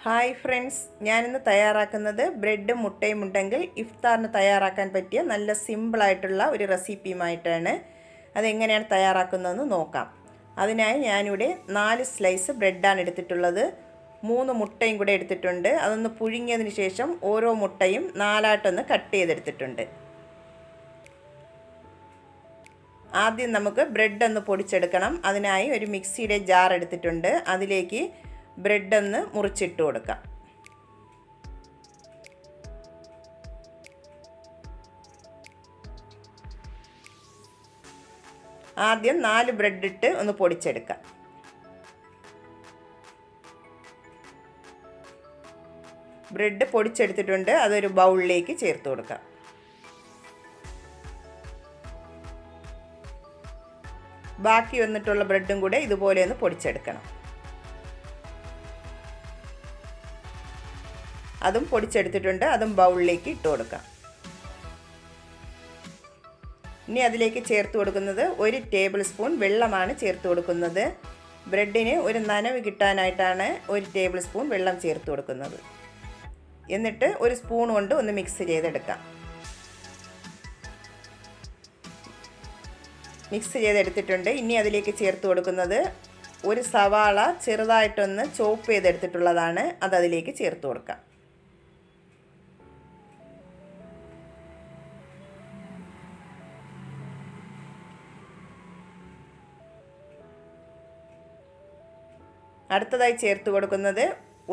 Hi friends, ഞാനിന്ന് തയ്യാറാക്കുന്നത് ബ്രെഡും മുട്ടയും ഉണ്ടെങ്കിൽ ഇഫ്താറിന് തയ്യാറാക്കാൻ പറ്റിയ നല്ല സിമ്പിളായിട്ടുള്ള ഒരു റെസിപ്പിയുമായിട്ടാണ്. അതെങ്ങനെയാണ് തയ്യാറാക്കുന്നതെന്ന് നോക്കാം. അതിനായി ഞാനിവിടെ 4 സ്ലൈസ് ബ്രെഡാണ് എടുത്തിട്ടുള്ളത്. 3 മുട്ടയും കൂടെ എടുത്തിട്ടുണ്ട്. അതൊന്ന് പുഴുങ്ങിയതിന് ശേഷം ഓരോ മുട്ടയും 4ആയിട്ടൊന്ന് കട്ട് ചെയ്തെടുത്തിട്ടുണ്ട്. ആദ്യം നമുക്ക് ബ്രെഡ് ഒന്ന് പൊടിച്ചെടുക്കണം. അതിനായി ഒരു മിക്സിയുടെ ജാർ എടുത്തിട്ടുണ്ട്. അതിലേക്ക് ബ്രെഡ് ഒന്ന് മുറിച്ചിട്ട് കൊടുക്കാം. ആദ്യം 4 ബ്രെഡ് ഇട്ട് ഒന്ന് പൊടിച്ചെടുക്കാം. ബ്രെഡ് പൊടിച്ചെടുത്തിട്ടുണ്ട്. അതൊരു ബൗളിലേക്ക് ചേർത്ത് കൊടുക്കാം. ബാക്കി വന്നിട്ടുള്ള ബ്രെഡും കൂടെ ഇതുപോലെ ഒന്ന് പൊടിച്ചെടുക്കണം. അതും പൊടിച്ചെടുത്തിട്ടുണ്ട്. അതും ബൗളിലേക്ക് ഇട്ട് കൊടുക്കാം. ഇനി അതിലേക്ക് ചേർത്ത് കൊടുക്കുന്നത് 1 ടേബിൾ സ്പൂൺ വെള്ളമാണ് ചേർത്ത് കൊടുക്കുന്നത്. ബ്രെഡിന് ഒരു നനവ് കിട്ടാനായിട്ടാണ് 1 ടേബിൾ സ്പൂൺ വെള്ളം ചേർത്ത് കൊടുക്കുന്നത്. എന്നിട്ട് ഒരു സ്പൂൺ കൊണ്ട് ഒന്ന് മിക്സ് ചെയ്തെടുക്കാം. മിക്സ് ചെയ്തെടുത്തിട്ടുണ്ട്. ഇനി അതിലേക്ക് ചേർത്ത് കൊടുക്കുന്നത് ഒരു സവാള ചെറുതായിട്ടൊന്ന് ചോപ്പ് ചെയ്തെടുത്തിട്ടുള്ളതാണ്. അതിലേക്ക് ചേർത്ത് കൊടുക്കാം. അടുത്തതായി ചേർത്ത് കൊടുക്കുന്നത്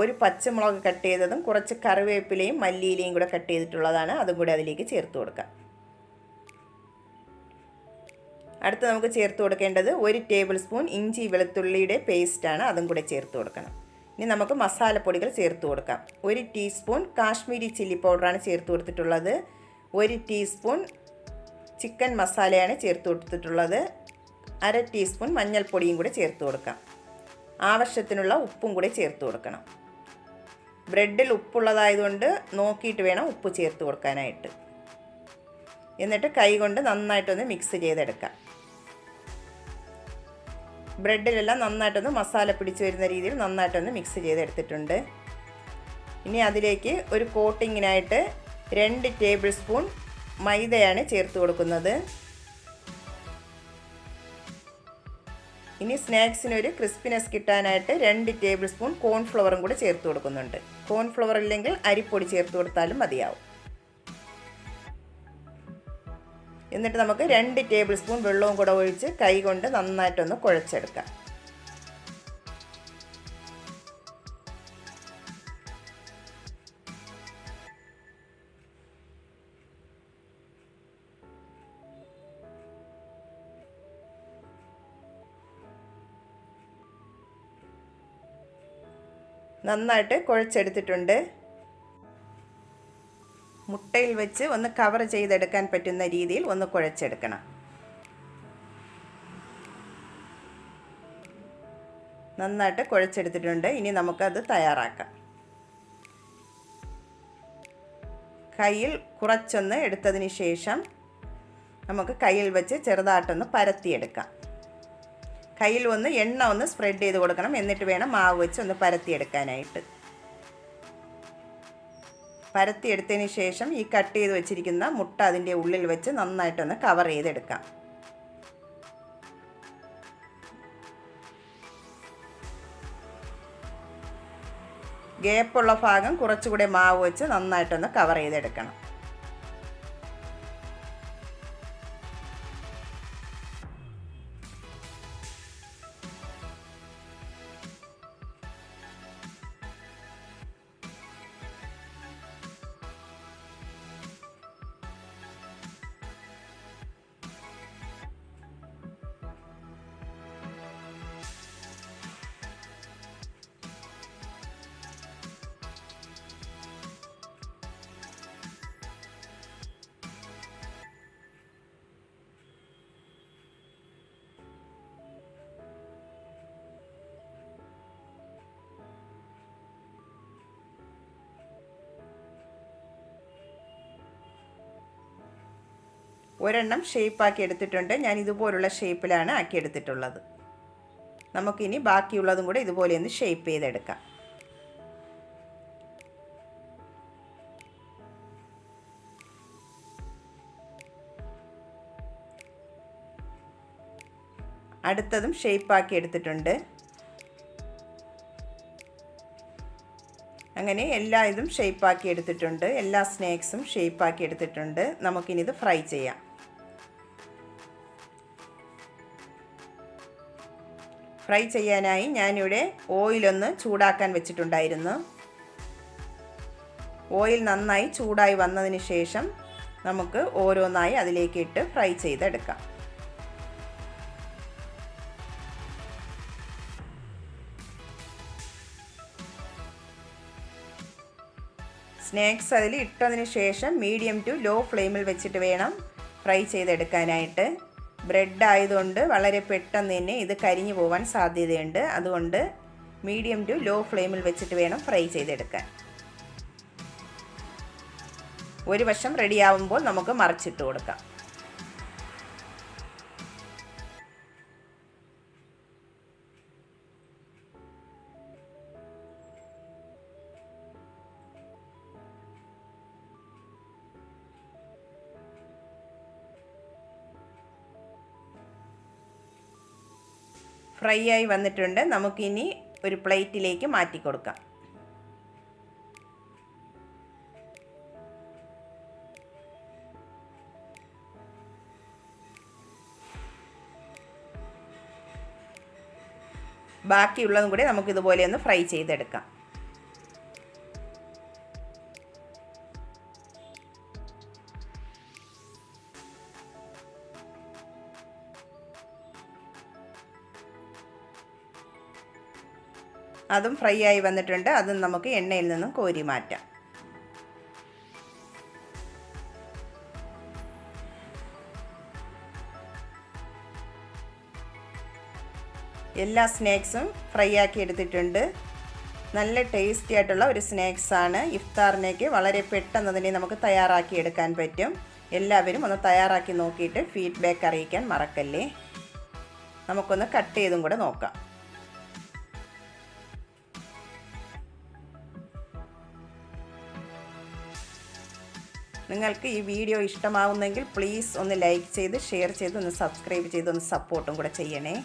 ഒരു പച്ചമുളക് കട്ട് ചെയ്തതും കുറച്ച് കറിവേപ്പിലയും മല്ലിയിലയും കൂടെ കട്ട് ചെയ്തിട്ടുള്ളതാണ്. അതും കൂടെ അതിലേക്ക് ചേർത്ത് കൊടുക്കാം. അടുത്ത് നമുക്ക് ചേർത്ത് കൊടുക്കേണ്ടത് 1 ടേബിൾ സ്പൂൺ ഇഞ്ചി വെളുത്തുള്ളിയുടെ പേസ്റ്റാണ്. അതും കൂടെ ചേർത്ത് കൊടുക്കണം. ഇനി നമുക്ക് മസാലപ്പൊടികൾ ചേർത്ത് കൊടുക്കാം. 1 ടീസ്പൂൺ കാശ്മീരി ചില്ലി പൗഡറാണ് ചേർത്ത് കൊടുത്തിട്ടുള്ളത്. 1 ടീസ്പൂൺ ചിക്കൻ മസാലയാണ് ചേർത്ത് കൊടുത്തിട്ടുള്ളത്. 1/2 ടീസ്പൂൺ മഞ്ഞൾപ്പൊടിയും കൂടെ ചേർത്ത് കൊടുക്കാം. ആവശ്യത്തിനുള്ള ഉപ്പും കൂടെ ചേർത്ത് കൊടുക്കണം. ബ്രെഡിൽ ഉപ്പുള്ളതായതുകൊണ്ട് നോക്കിയിട്ട് വേണം ഉപ്പ് ചേർത്ത് കൊടുക്കാനായിട്ട്. എന്നിട്ട് കൈ കൊണ്ട് നന്നായിട്ടൊന്ന് മിക്സ് ചെയ്തെടുക്കാം. ബ്രെഡിലെല്ലാം നന്നായിട്ടൊന്ന് മസാല പിടിച്ച് വരുന്ന രീതിയിൽ നന്നായിട്ടൊന്ന് മിക്സ് ചെയ്തെടുത്തിട്ടുണ്ട്. ഇനി അതിലേക്ക് ഒരു കോട്ടിങ്ങിനായിട്ട് 2 ടേബിൾ സ്പൂൺ മൈദയാണ് ചേർത്ത് കൊടുക്കുന്നത്. ഇനി സ്നാക്സിനൊരു ക്രിസ്പിനെസ് കിട്ടാനായിട്ട് 2 ടേബിൾ സ്പൂൺ കോൺഫ്ലവറും കൂടെ ചേർത്ത് കൊടുക്കുന്നുണ്ട്. കോൺഫ്ലവർ ഇല്ലെങ്കിൽ അരിപ്പൊടി ചേർത്ത് കൊടുത്താലും മതിയാവും. എന്നിട്ട് നമുക്ക് 2 ടേബിൾ സ്പൂൺ വെള്ളവും കൂടെ ഒഴിച്ച് കൈ കൊണ്ട് നന്നായിട്ടൊന്ന് കുഴച്ചെടുക്കാം. നന്നായിട്ട് കുഴച്ചെടുത്തിട്ടുണ്ട്. മുട്ടയിൽ വെച്ച് ഒന്ന് കവർ ചെയ്തെടുക്കാൻ പറ്റുന്ന രീതിയിൽ ഒന്ന് കുഴച്ചെടുക്കണം. നന്നായിട്ട് കുഴച്ചെടുത്തിട്ടുണ്ട്. ഇനി നമുക്കത് തയ്യാറാക്കാം. കയ്യിൽ കുറച്ചൊന്ന് എടുത്തതിന് ശേഷം നമുക്ക് കയ്യിൽ വെച്ച് ചെറുതായിട്ടൊന്ന് പരത്തിയെടുക്കാം. കയ്യിൽ ഒന്ന് എണ്ണ ഒന്ന് സ്പ്രെഡ് ചെയ്ത് കൊടുക്കണം. എന്നിട്ട് വേണം മാവ് വെച്ച് ഒന്ന് പരത്തിയെടുക്കാനായിട്ട്. പരത്തിയെടുത്തതിന് ശേഷം ഈ കട്ട് ചെയ്ത് വെച്ചിരിക്കുന്ന മുട്ട അതിൻ്റെ ഉള്ളിൽ വെച്ച് നന്നായിട്ടൊന്ന് കവർ ചെയ്തെടുക്കാം. ഗ്യാപ്പുള്ള ഭാഗം കുറച്ചുകൂടെ മാവ് വെച്ച് നന്നായിട്ടൊന്ന് കവർ ചെയ്തെടുക്കണം. ഒരെണ്ണം ഷേപ്പാക്കി എടുത്തിട്ടുണ്ട്. ഞാൻ ഇതുപോലുള്ള ഷേപ്പിലാണ് ആക്കിയെടുത്തിട്ടുള്ളത്. നമുക്കിനി ബാക്കിയുള്ളതും കൂടെ ഇതുപോലെ ഒന്ന് ഷേപ്പ് ചെയ്തെടുക്കാം. അടുത്തതും ഷേപ്പാക്കി എടുത്തിട്ടുണ്ട്. അങ്ങനെ എല്ലാ ഇതും ഷേപ്പാക്കി എടുത്തിട്ടുണ്ട്. എല്ലാ സ്നാക്സും ഷേപ്പാക്കി എടുത്തിട്ടുണ്ട്. നമുക്കിനി ഇത് ഫ്രൈ ചെയ്യാം. ഫ്രൈ ചെയ്യാനായി ഞാനിവിടെ ഓയിലൊന്ന് ചൂടാക്കാൻ വെച്ചിട്ടുണ്ടായിരുന്നു. ഓയിൽ നന്നായി ചൂടായി വന്നതിന് ശേഷം നമുക്ക് ഓരോന്നായി അതിലേക്ക് ഇട്ട് ഫ്രൈ ചെയ്തെടുക്കാം. സ്നാക്സ് അതിൽ ഇട്ടതിന് ശേഷം മീഡിയം ടു ലോ ഫ്ലെയിമിൽ വെച്ചിട്ട് വേണം ഫ്രൈ ചെയ്തെടുക്കാനായിട്ട്. ബ്രെഡ് ആയതുകൊണ്ട് വളരെ പെട്ടെന്ന് തന്നെ ഇത് കരിഞ്ഞു പോകാൻ സാധ്യതയുണ്ട്. അതുകൊണ്ട് മീഡിയം ടു ലോ ഫ്ലെയിമിൽ വെച്ചിട്ട് വേണം ഫ്രൈ ചെയ്തെടുക്കാൻ. ഒരു വശം റെഡിയാവുമ്പോൾ നമുക്ക് മറിച്ചിട്ട് കൊടുക്കാം. ഫ്രൈ ആയി വന്നിട്ടുണ്ട്. നമുക്കിനി ഒരു പ്ലേറ്റിലേക്ക് മാറ്റി കൊടുക്കാം. ബാക്കിയുള്ളതും കൂടി നമുക്കിതുപോലെ ഒന്ന് ഫ്രൈ ചെയ്തെടുക്കാം. അതും ഫ്രൈ ആയി വന്നിട്ടുണ്ട്. അതും നമുക്ക് എണ്ണയിൽ നിന്നും കോരി മാറ്റാം. എല്ലാ സ്നാക്സും ഫ്രൈ ആക്കി എടുത്തിട്ടുണ്ട്. നല്ല ടേസ്റ്റി ആയിട്ടുള്ള ഒരു സ്നാക്സാണ്. ഇഫ്താറിനേക്ക് വളരെ പെട്ടെന്ന് തന്നെ നമുക്ക് തയ്യാറാക്കി എടുക്കാൻ പറ്റും. എല്ലാവരും ഒന്ന് തയ്യാറാക്കി നോക്കിയിട്ട് ഫീഡ്ബാക്ക് അറിയിക്കാൻ മറക്കല്ലേ. നമുക്കൊന്ന് കട്ട് ചെയ്തും കൂടെ നോക്കാം. നിങ്ങൾക്ക് ഈ വീഡിയോ ഇഷ്ടമാവുന്നെങ്കിൽ പ്ലീസ് ഒന്ന് ലൈക്ക് ചെയ്ത് ഷെയർ ചെയ്ത് ഒന്ന് സബ്സ്ക്രൈബ് ചെയ്ത് ഒന്ന് സപ്പോർട്ടും കൂടെ ചെയ്യണേ.